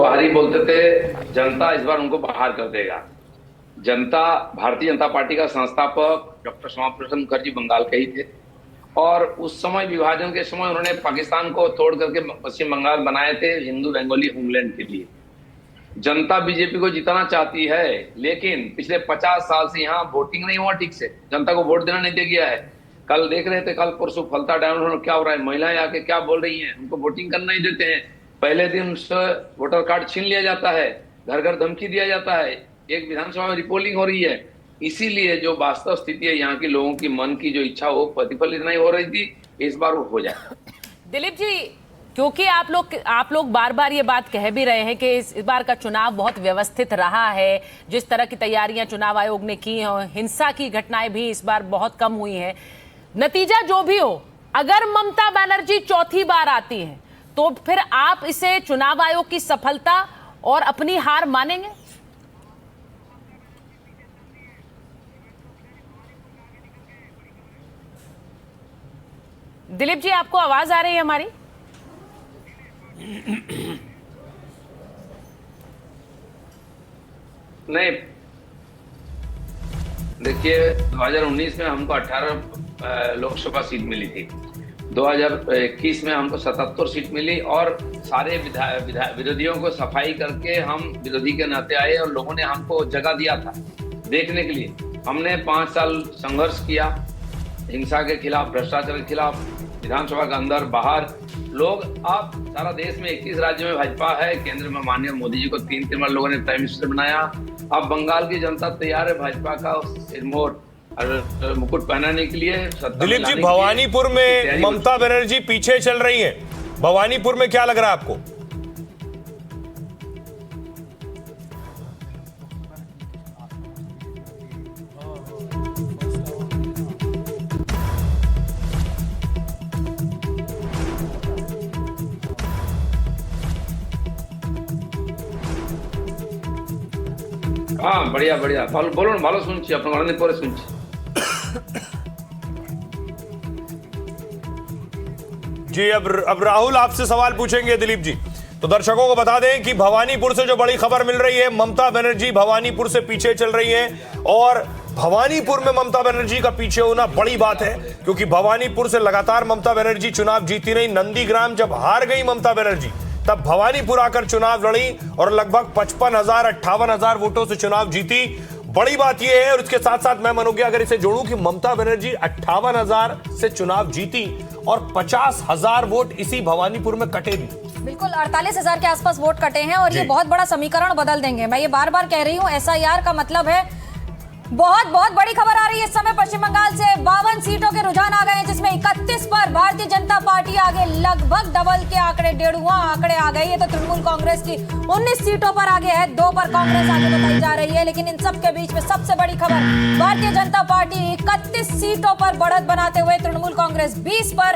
बाहरी बोलते थे जनता इस बार उनको बाहर कर देगा। जनता, भारतीय जनता पार्टी का संस्थापक डॉक्टर श्यामा प्रसाद मुखर्जी बंगाल के ही थे और उस समय विभाजन के समय उन्होंने पाकिस्तान को तोड़ करके पश्चिम बंगाल बनाए थे हिंदू बंगाली होमलैंड के लिए। जनता बीजेपी को जिताना चाहती है, लेकिन पिछले 50 साल से यहाँ वोटिंग नहीं हुआ ठीक से, जनता को वोट देना नहीं दिया गया है। कल देख रहे थे, कल परसों फलता डाउन क्या हो रहा है, महिलाएं आके क्या बोल रही हैं, उनको वोटिंग करना नहीं देते हैं। पहले दिन उससे वोटर कार्ड छीन लिया जाता है, घर घर धमकी दिया जाता है, एक विधानसभा में रिपोलिंग हो रही है। इसीलिए जो वास्तव स्थिति है, यहाँ के लोगों की मन की जो इच्छा वो प्रतिफलित नहीं हो रही थी, इस बार वो हो जाए। दिलीप जी, क्योंकि आप लोग बार बार ये बात कह भी रहे हैं कि इस बार का चुनाव बहुत व्यवस्थित रहा है, जिस तरह की तैयारियां चुनाव आयोग ने की हैं, हिंसा की घटनाएं भी इस बार बहुत कम हुई हैं। नतीजा जो भी हो, अगर ममता बनर्जी चौथी बार आती हैं तो फिर आप इसे चुनाव आयोग की सफलता और अपनी हार मानेंगे? दिलीप जी, आपको आवाज आ रही है हमारी? नहीं, देखिए 2019 में हमको 18 लोकसभा सीट मिली थी, 2021 में हमको 77 सीट मिली और सारे विरोधियों को सफाई करके हम विरोधी के नाते आए और लोगों ने हमको जगह दिया था देखने के लिए। हमने 5 साल संघर्ष किया हिंसा के खिलाफ, भ्रष्टाचार के खिलाफ, विधानसभा के अंदर बाहर। लोग, आप सारा देश में 21 राज्यों में भाजपा है, केंद्र में माननीय मोदी जी को 3 बार लोगों ने प्राइम मिनिस्टर बनाया। अब बंगाल की जनता तैयार है भाजपा का सिरमौर और मुकुट पहनाने के लिए। दिलीप जी, भवानीपुर में ममता बनर्जी पीछे चल रही है, भवानीपुर में क्या लग रहा है आपको? हाँ, बढ़िया बढ़िया, बोलो ना, ভালো শুনছি, আপনার অনেক পরে শুনছি। जी, अब राहुल आपसे सवाल पूछेंगे दिलीप जी। तो दर्शकों को बता दें कि भवानीपुर से जो बड़ी खबर मिल रही है, ममता बनर्जी भवानीपुर से पीछे चल रही है और भवानीपुर में ममता बनर्जी का पीछे होना बड़ी बात है, क्योंकि भवानीपुर से लगातार ममता बनर्जी चुनाव जीती नहीं। नंदीग्राम जब हार गई ममता बनर्जी, तब भवानीपुर आकर चुनाव लड़ी और लगभग 55,000-58,000 वोटों से चुनाव जीती। बड़ी बात यह है, और इसके साथ साथ मैं मानूंगा अगर इसे जोड़ूं कि ममता बनर्जी 58,000 से चुनाव जीती और 50,000 वोट इसी भवानीपुर में कटे भी। बिल्कुल 48,000 के आसपास वोट कटे हैं और ये बहुत बड़ा समीकरण बदल देंगे। मैं ये बार बार कह रही हूँ, एसआईआर का मतलब है बहुत बड़ी खबर आ रही है इस समय पश्चिम बंगाल से। 52 सीटों के रुझान आ गए हैं, जिसमें 31 पर भारतीय जनता पार्टी आगे लगभग डबल के आंकड़े, 1.5 आंकड़े आ गए। ये तो तृणमूल कांग्रेस की 19 सीटों पर आगे है, 2 पर कांग्रेस आगे बताई जा रही है। लेकिन इन सब के बीच में सबसे बड़ी खबर, भारतीय जनता पार्टी 31 सीटों पर बढ़त बनाते हुए तृणमूल कांग्रेस 20 पर